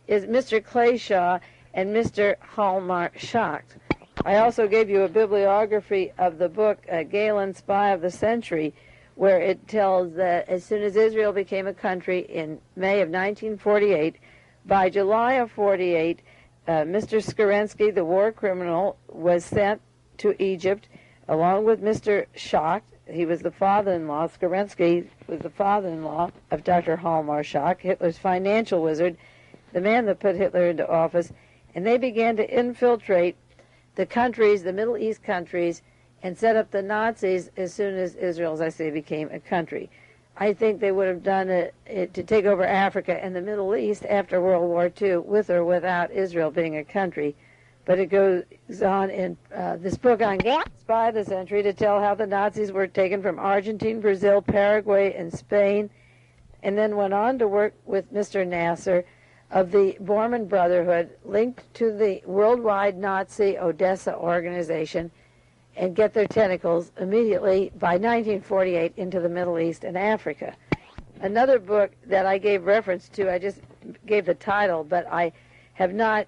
S1: is Mr. Clayshaw and Mr. Hjalmar Schacht. I also gave you a bibliography of the book Galen, Spy of the Century, where it tells that as soon as Israel became a country in May of 1948, by July of 48, Mr. Skorzeny, the war criminal, was sent to Egypt along with Mr. Schacht. He was the father-in-law. Skorzeny was the father-in-law of Dr. Hjalmar Schacht, Hitler's financial wizard, the man that put Hitler into office, and they began to infiltrate the countries, the Middle East countries, and set up the Nazis as soon as Israel, as I say, became a country. I think they would have done it to take over Africa and the Middle East after World War II, with or without Israel being a country. But it goes on in this book on Spy of the Century to tell how the Nazis were taken from Argentina, Brazil, Paraguay, and Spain, and then went on to work with Mr. Nasser of the Bormann Brotherhood, linked to the worldwide Nazi Odessa organization, and get their tentacles immediately by 1948 into the Middle East and Africa. Another book that I gave reference to, I just gave the title, but I have not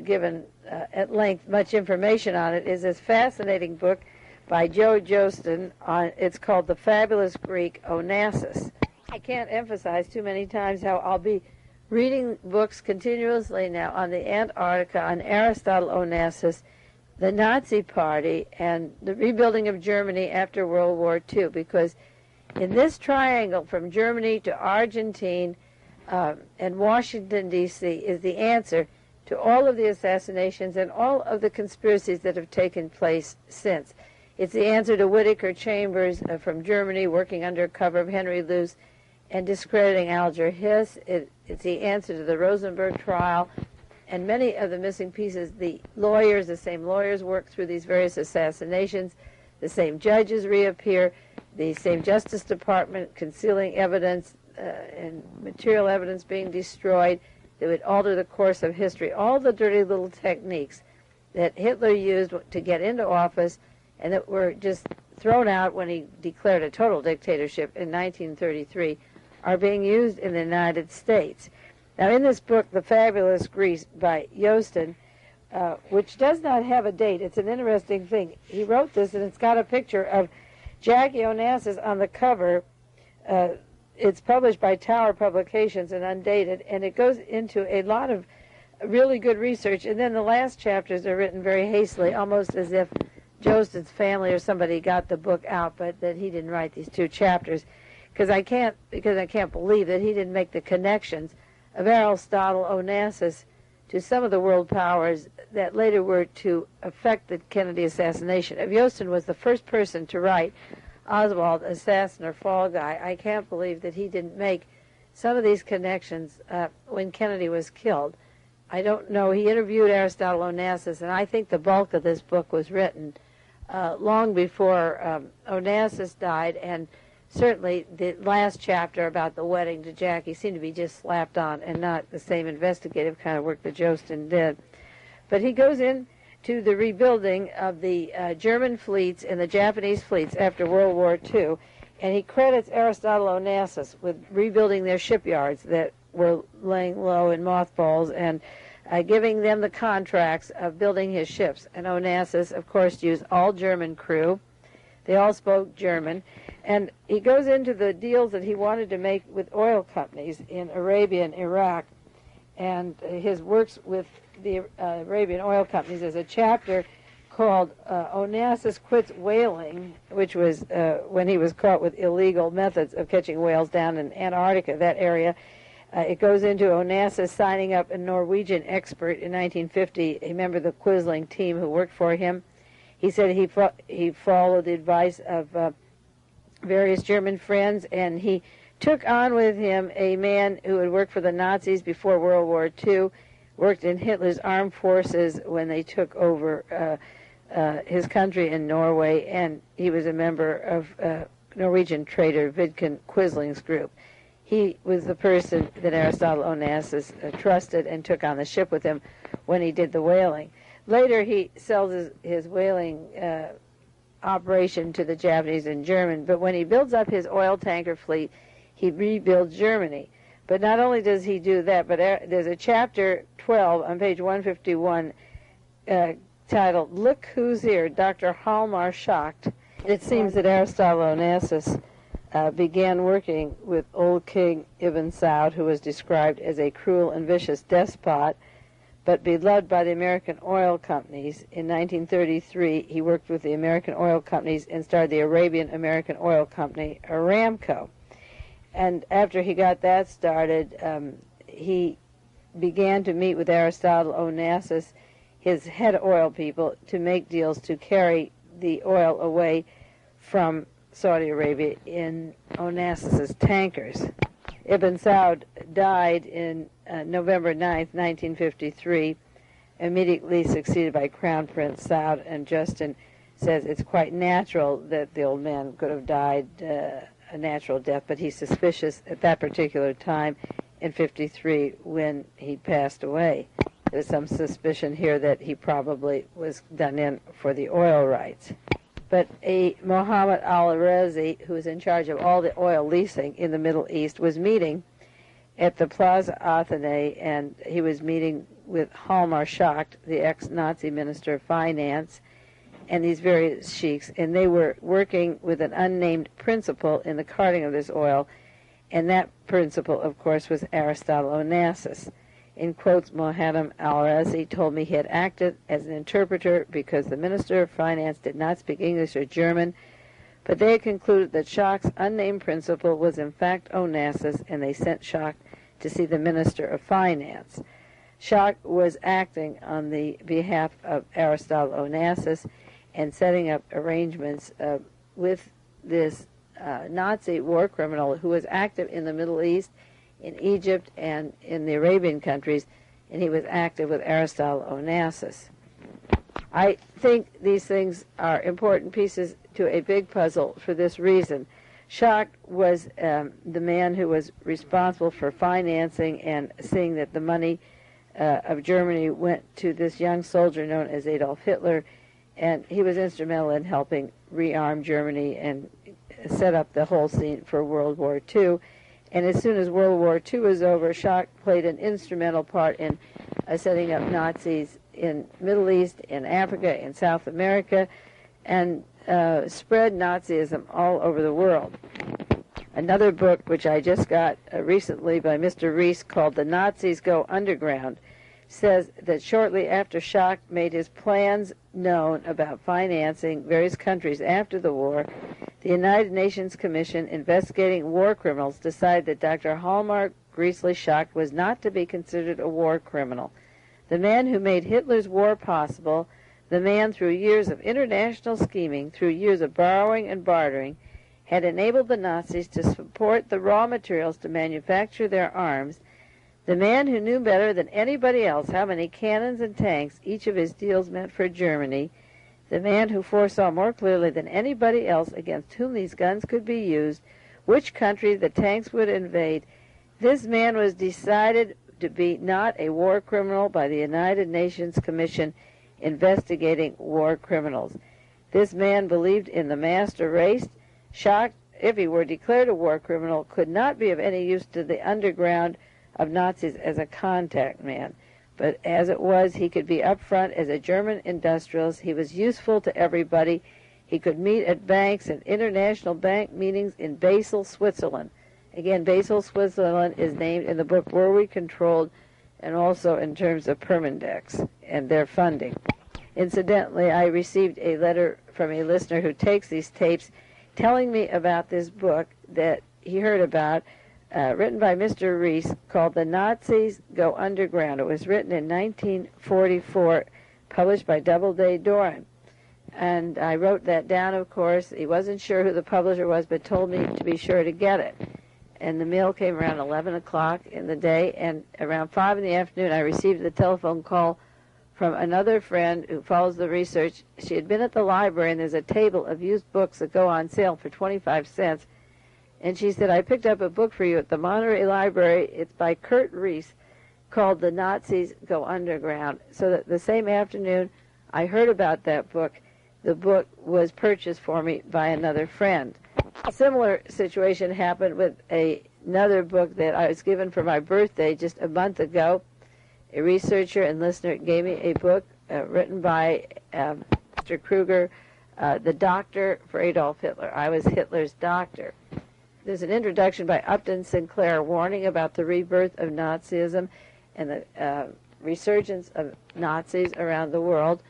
S1: given at length much information on it, is this fascinating book by Joe Jostin. It's called The Fabulous Greek Onassis. I can't emphasize too many times how I'll be reading books continuously now on the Antarctica, on Aristotle Onassis, the Nazi Party, and the rebuilding of Germany after World War II, because in this triangle from Germany to Argentina and Washington, D.C. is the answer to all of the assassinations and all of the conspiracies that have taken place since. It's the answer to Whittaker Chambers from Germany working under cover of Henry Luce and discrediting Alger Hiss. It's the answer to the Rosenberg trial and many of the missing pieces. The same lawyers work through these various assassinations. The same judges reappear. The same Justice Department concealing evidence and material evidence being destroyed that would alter the course of history. All the dirty little techniques that Hitler used to get into office and that were just thrown out when he declared a total dictatorship in 1933 are being used in the United States. Now, in this book, The Fabulous Greece by Jostin, which does not have a date, it's an interesting thing. He wrote this, and it's got a picture of Jackie Onassis on the cover. It's published by Tower Publications and undated, and it goes into a lot of really good research. And then the last chapters are written very hastily, almost as if Jostin's family or somebody got the book out, but that he didn't write these two chapters. Because I can't believe that he didn't make the connections of Aristotle Onassis to some of the world powers that later were to affect the Kennedy assassination. If Jostin was the first person to write Oswald, Assassin or Fall Guy, I can't believe that he didn't make some of these connections when Kennedy was killed. I don't know. He interviewed Aristotle Onassis, and I think the bulk of this book was written long before Onassis died, and certainly the last chapter about the wedding to Jackie seemed to be just slapped on and not the same investigative kind of work that Jostin did. But he goes into the rebuilding of the German fleets and the Japanese fleets after World War II, and he credits Aristotle Onassis with rebuilding their shipyards that were laying low in mothballs and giving them the contracts of building his ships. And Onassis, of course, used all German crew. They all spoke German. And he goes into the deals that he wanted to make with oil companies in Arabia and Iraq. And his works with the Arabian oil companies is a chapter called Onassis Quits Whaling, which was when he was caught with illegal methods of catching whales down in Antarctica, that area. It goes into Onassis signing up a Norwegian expert in 1950, a member of the Quisling team who worked for him. He said he followed the advice of various German friends, and he took on with him a man who had worked for the Nazis before World War II, worked in Hitler's armed forces when they took over his country in Norway, and he was a member of Norwegian trader Vidkun Quisling's group. He was the person that Aristotle Onassis trusted and took on the ship with him when he did the whaling. Later, he sells his whaling operation to the Japanese and German, but when he builds up his oil tanker fleet, he rebuilds Germany. But not only does he do that, but there's a chapter 12 on page 151 titled, Look Who's Here, Dr. Hjalmar Schacht. It seems that Aristotle Onassis began working with old King Ibn Saud, who was described as a cruel and vicious despot, but beloved by the American oil companies. In 1933, he worked with the American oil companies and started the Arabian American Oil Company, Aramco. And after he got that started, he began to meet with Aristotle Onassis, his head oil people, to make deals to carry the oil away from Saudi Arabia in Onassis's tankers. Ibn Saud died in November 9th, 1953, immediately succeeded by Crown Prince Saud, and Justin says it's quite natural that the old man could have died a natural death, but he's suspicious at that particular time in 53 when he passed away. There's some suspicion here that he probably was done in for the oil rights. But a Mohammed al-Razi, who is in charge of all the oil leasing in the Middle East, was meeting at the Plaza Athénée, and he was meeting with Hjalmar Schacht, the ex-Nazi Minister of Finance, and these various sheiks, and they were working with an unnamed principal in the carting of this oil, and that principal, of course, was Aristotle Onassis. In quotes, Mohammed al-Razi told me he had acted as an interpreter because the Minister of Finance did not speak English or German, but they had concluded that Schacht's unnamed principal was in fact Onassis, and they sent Schacht to see the Minister of Finance. Schacht was acting on the behalf of Aristotle Onassis and setting up arrangements with this Nazi war criminal who was active in the Middle East, in Egypt, and in the Arabian countries, and he was active with Aristotle Onassis. I think these things are important pieces to a big puzzle for this reason. Schacht was the man who was responsible for financing and seeing that the money of Germany went to this young soldier known as Adolf Hitler, and he was instrumental in helping rearm Germany and set up the whole scene for World War II. And as soon as World War II was over, Schacht played an instrumental part in setting up Nazis in Middle East, in Africa, in South America, and spread Nazism all over the world. Another book, which I just got recently by Mr. Rees, called The Nazis Go Underground, says that shortly after Schacht made his plans known about financing various countries after the war, the United Nations Commission investigating war criminals decided that Dr. Hjalmar Greasley Schacht was not to be considered a war criminal. The man who made Hitler's war possible, the man through years of international scheming, through years of borrowing and bartering, had enabled the Nazis to support the raw materials to manufacture their arms, the man who knew better than anybody else how many cannons and tanks each of his deals meant for Germany, the man who foresaw more clearly than anybody else against whom these guns could be used, which country the tanks would invade, this man was decided to be not a war criminal by the United Nations Commission investigating war criminals. This man believed in the master race. Schacht, if he were declared a war criminal, could not be of any use to the underground of Nazis as a contact man. But as it was, he could be up front as a German industrialist. He was useful to everybody. He could meet at banks and international bank meetings in Basel, Switzerland. Again, Basel, Switzerland is named in the book Were We Controlled, and also in terms of Permindex and their funding. Incidentally, I received a letter from a listener who takes these tapes telling me about this book that he heard about, written by Mr. Rees, called The Nazis Go Underground. It was written in 1944, published by Doubleday Doran. And I wrote that down, of course. He wasn't sure who the publisher was, but told me to be sure to get it. And the mail came around 11 o'clock in the day, and around 5 in the afternoon I received a telephone call from another friend who follows the research. She had been at the library, and there's a table of used books that go on sale for 25 cents. And she said, I picked up a book for you at the Monterey Library. It's by Kurt Rees, called The Nazis Go Underground. So that the same afternoon I heard about that book, the book was purchased for me by another friend. A similar situation happened with another book that I was given for my birthday just a month ago. A researcher and listener gave me a book written by Mr. Kruger, The Doctor for Adolf Hitler. I was Hitler's doctor. There's an introduction by Upton Sinclair warning about the rebirth of Nazism and the resurgence of Nazis around the world.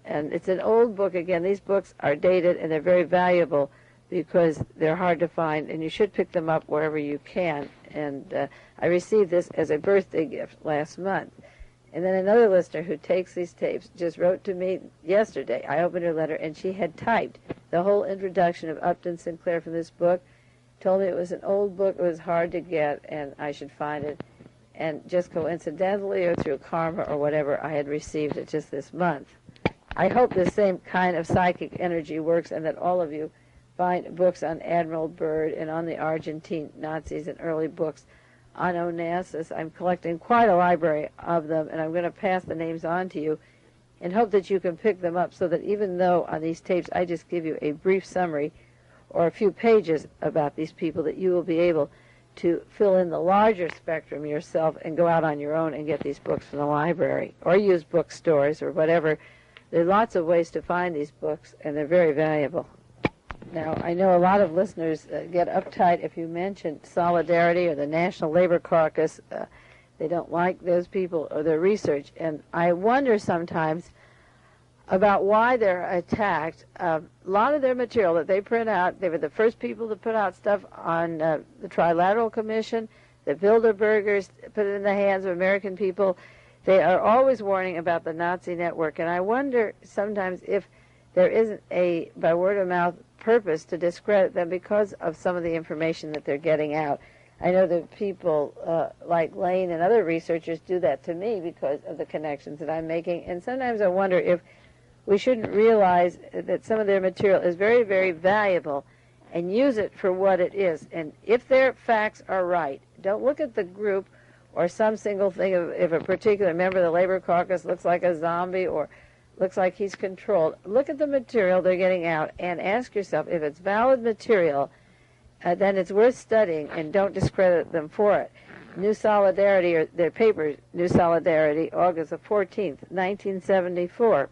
S1: And it's an old book. Again, these books are dated, and they're very valuable because they're hard to find, and you should pick them up wherever you can. And I received this as a birthday gift last month. And then another listener who takes these tapes just wrote to me yesterday. I opened her letter, and she had typed the whole introduction of Upton Sinclair from this book, told me it was an old book, it was hard to get, and I should find it. And just coincidentally or through karma or whatever, I had received it just this month. I hope the same kind of psychic energy works and that all of you find books on Admiral Byrd and on the Argentine Nazis and early books on Onassis. I'm collecting quite a library of them, and I'm going to pass the names on to you and hope that you can pick them up so that even though on these tapes I just give you a brief summary or a few pages about these people, that you will be able to fill in the larger spectrum yourself and go out on your own and get these books from the library or use bookstores or whatever. There are lots of ways to find these books, and they're very valuable. Now, I know a lot of listeners get uptight if you mention Solidarity or the National Labor Caucus. They don't like those people or their research. And I wonder sometimes about why they're attacked. A lot of their material that they print out, they were the first people to put out stuff on the Trilateral Commission. The Bilderbergers put it in the hands of American people. They are always warning about the Nazi network. And I wonder sometimes if there isn't a, by word of mouth, purpose to discredit them because of some of the information that they're getting out. I know that people like Lane and other researchers do that to me because of the connections that I'm making. And sometimes I wonder if we shouldn't realize that some of their material is very, very valuable and use it for what it is. And if their facts are right, don't look at the group or some single thing if a particular member of the Labor Caucus looks like a zombie or looks like he's controlled. Look at the material they're getting out and ask yourself if it's valid material, then it's worth studying, and don't discredit them for it. New Solidarity, or their paper, New Solidarity, August the 14th, 1974,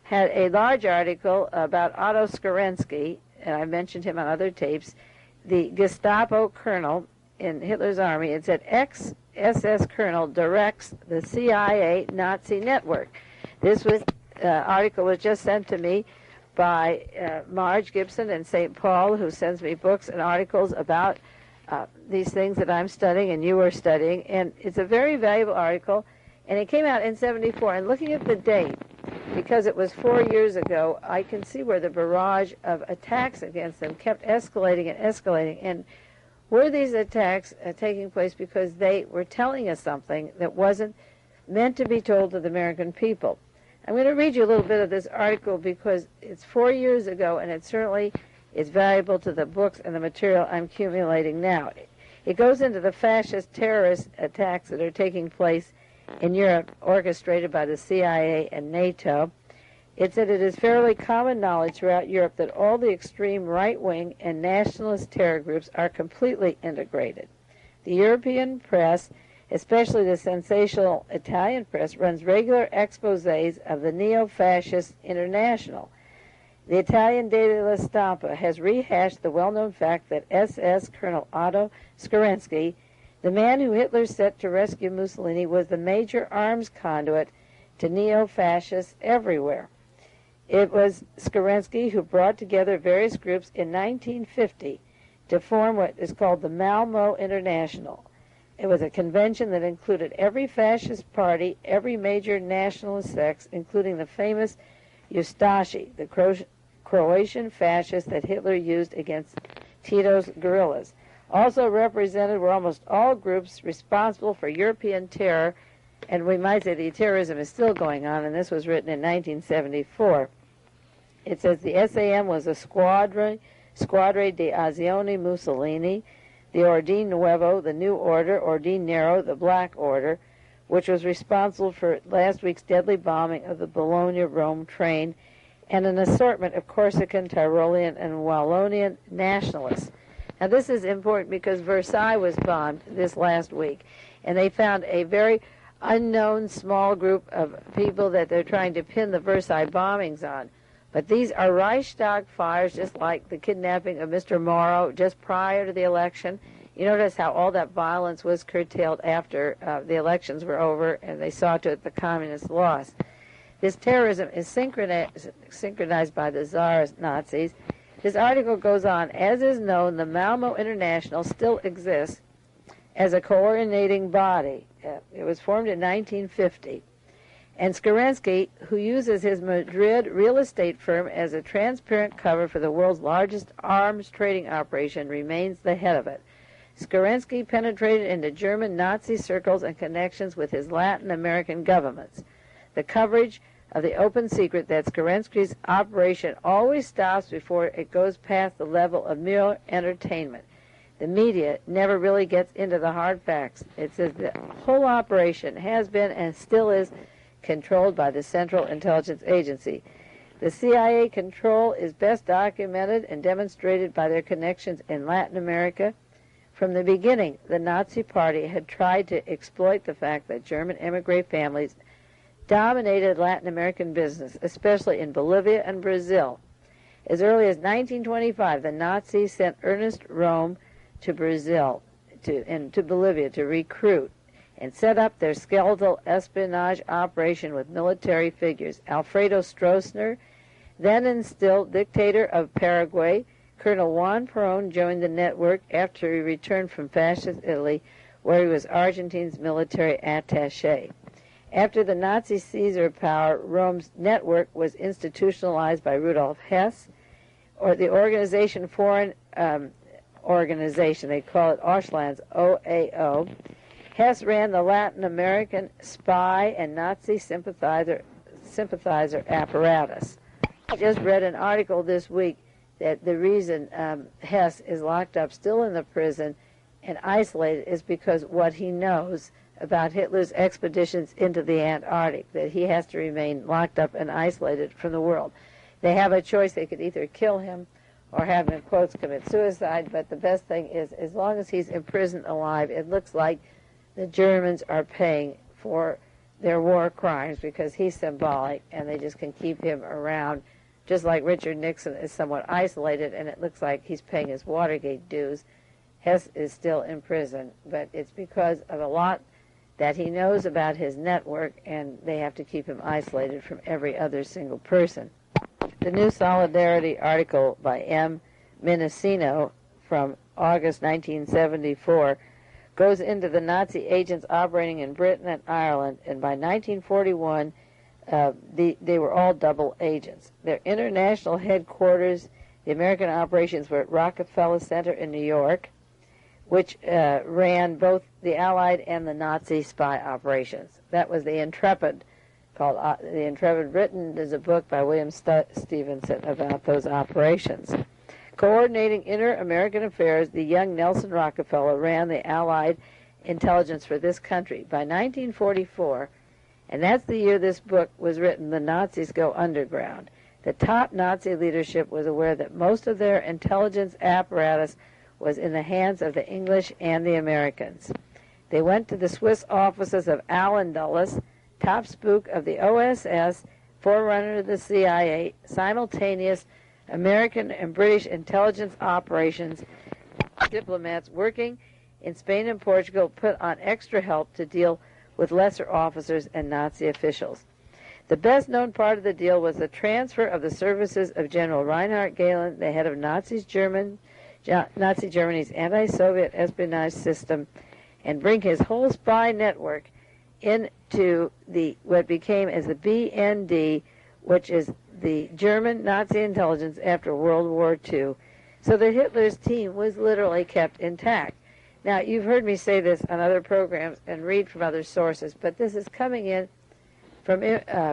S1: had a large article about Otto Skorzeny, and I mentioned him on other tapes, the Gestapo colonel in Hitler's army. It said, ex-SS colonel directs the CIA Nazi network. This article was just sent to me by Marge Gibson in St. Paul, who sends me books and articles about these things that I'm studying and you are studying. And it's a very valuable article, and it came out in 74. And looking at the date, because it was 4 years ago, I can see where the barrage of attacks against them kept escalating and escalating. And were these attacks taking place because they were telling us something that wasn't meant to be told to the American people? I'm going to read you a little bit of this article because it's 4 years ago, and it certainly is valuable to the books and the material I'm accumulating now. It goes into the fascist terrorist attacks that are taking place in Europe, orchestrated by the CIA and NATO. It said it is fairly common knowledge throughout Europe that all the extreme right-wing and nationalist terror groups are completely integrated. The European press, especially the sensational Italian press, runs regular exposés of the neo-fascist international. The Italian Della Stampa has rehashed the well-known fact that SS Colonel Otto Skorzeny, the man who Hitler set to rescue Mussolini, was the major arms conduit to neo-fascists everywhere. It was Skorzeny who brought together various groups in 1950 to form what is called the Malmo International. It was a convention that included every fascist party, every major nationalist sect, including the famous Ustashi, the Croatian fascist that Hitler used against Tito's guerrillas. Also represented were almost all groups responsible for European terror, and we might say the terrorism is still going on, and this was written in 1974. It says the SAM was a Squadre di Azione Mussolini, the Ordine Nuovo, the New Order, Ordine Nero, the Black Order, which was responsible for last week's deadly bombing of the Bologna-Rome train, and an assortment of Corsican, Tyrolean, and Wallonian nationalists. Now, this is important because Versailles was bombed this last week, and they found a very unknown small group of people that they're trying to pin the Versailles bombings on. But these are Reichstag fires, just like the kidnapping of Mr. Morrow just prior to the election. You notice how all that violence was curtailed after the elections were over, and they saw to it the communists lost. This terrorism is synchronized by the Tsarist Nazis. This article goes on, as is known, the Malmo International still exists as a coordinating body. It was formed in 1950. And Skorzeny, who uses his Madrid real estate firm as a transparent cover for the world's largest arms trading operation, remains the head of it. Skorzeny penetrated into German Nazi circles and connections with his Latin American governments. The coverage of the open secret that Skorzeny's operation always stops before it goes past the level of mere entertainment. The media never really gets into the hard facts. It says the whole operation has been and still is controlled by the Central Intelligence Agency. The CIA control is best documented and demonstrated by their connections in Latin America. From the beginning, the Nazi Party had tried to exploit the fact that German emigre families dominated Latin American business, especially in Bolivia and Brazil. As early as 1925, the Nazis sent Ernest Röhm to Brazil and to Bolivia to recruit and set up their skeletal espionage operation with military figures. Alfredo Stroessner, then and still dictator of Paraguay, Colonel Juan Perón joined the network after he returned from fascist Italy, where he was Argentina's military attaché. After the Nazis seized their power, Rome's network was institutionalized by Rudolf Hess, or the organization Foreign Organization, they call it Auslands, OAO. Hess ran the Latin American spy and Nazi sympathizer apparatus. I just read an article this week that the reason Hess is locked up still in the prison and isolated is because what he knows about Hitler's expeditions into the Antarctic, that he has to remain locked up and isolated from the world. They have a choice. They could either kill him or have him, in quotes, commit suicide, but the best thing is, as long as he's imprisoned alive, it looks like the Germans are paying for their war crimes because he's symbolic, and they just can keep him around, just like Richard Nixon is somewhat isolated, and it looks like he's paying his Watergate dues. Hess is still in prison, but it's because of a lot that he knows about his network, and they have to keep him isolated from every other single person. The New Solidarity article by M. Minicino from August 1974 goes into the Nazi agents operating in Britain and Ireland, and by 1941, they were all double agents. Their international headquarters, the American operations, were at Rockefeller Center in New York, which ran both the Allied and the Nazi spy operations. That was the Intrepid, called The Intrepid, written. There's a book by William Stevenson about those operations. Coordinating inter-American affairs, the young Nelson Rockefeller ran the Allied intelligence for this country. By 1944, and that's the year this book was written, the Nazis go underground. The top Nazi leadership was aware that most of their intelligence apparatus was in the hands of the English and the Americans. They went to the Swiss offices of Allen Dulles, top spook of the OSS, forerunner of the CIA, simultaneous American and British intelligence operations. Diplomats working in Spain and Portugal put on extra help to deal with lesser officers and Nazi officials. The best-known part of the deal was the transfer of the services of General Reinhard Gehlen, the head of Nazi Germany's anti-Soviet espionage system, and bring his whole spy network into what became as the BND, which is the German Nazi intelligence after World War II, so that Hitler's team was literally kept intact. Now, you've heard me say this on other programs and read from other sources, but this is coming in from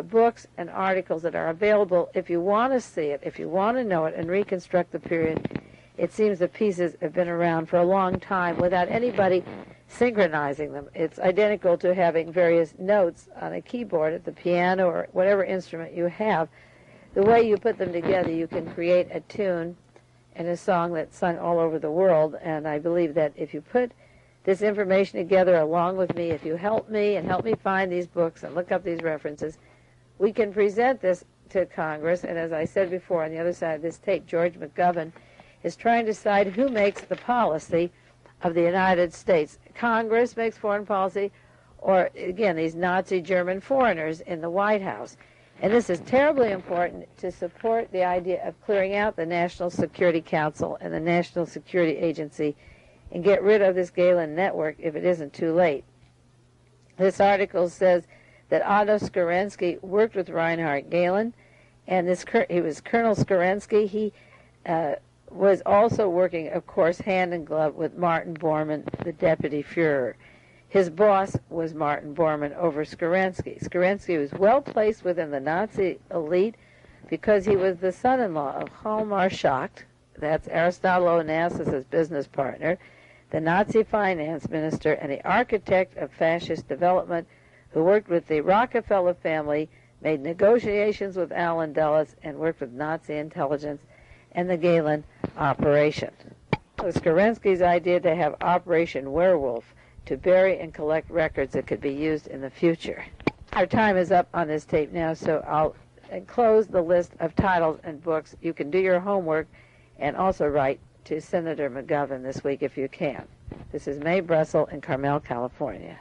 S1: books and articles that are available. If you want to see it, if you want to know it and reconstruct the period, it seems the pieces have been around for a long time without anybody synchronizing them. It's identical to having various notes on a keyboard at the piano or whatever instrument you have. The way you put them together, you can create a tune and a song that's sung all over the world, and I believe that if you put this information together along with me, if you help me and help me find these books and look up these references, we can present this to Congress. And as I said before, on the other side of this tape, George McGovern is trying to decide who makes the policy of the United States. Congress makes foreign policy, or, again, these Nazi German foreigners in the White House. And this is terribly important to support the idea of clearing out the National Security Council and the National Security Agency and get rid of this Galen network if it isn't too late. This article says that Otto Skorzeny worked with Reinhard Galen, and he was Colonel Skorzeny. He was also working, of course, hand in glove with Martin Bormann, the deputy Fuhrer. His boss was Martin Bormann over Skorzeny. Skorzeny was well placed within the Nazi elite because he was the son-in-law of Hjalmar Schacht, that's Aristotle Onassis' business partner, the Nazi finance minister, and the architect of fascist development, who worked with the Rockefeller family, made negotiations with Allen Dulles, and worked with Nazi intelligence and the Galen operation. It was Skorzony's idea to have Operation Werewolf, to bury and collect records that could be used in the future. Our time is up on this tape now, so I'll enclose the list of titles and books. You can do your homework and also write to Senator McGovern this week if you can. This is Mae Brussell in Carmel, California.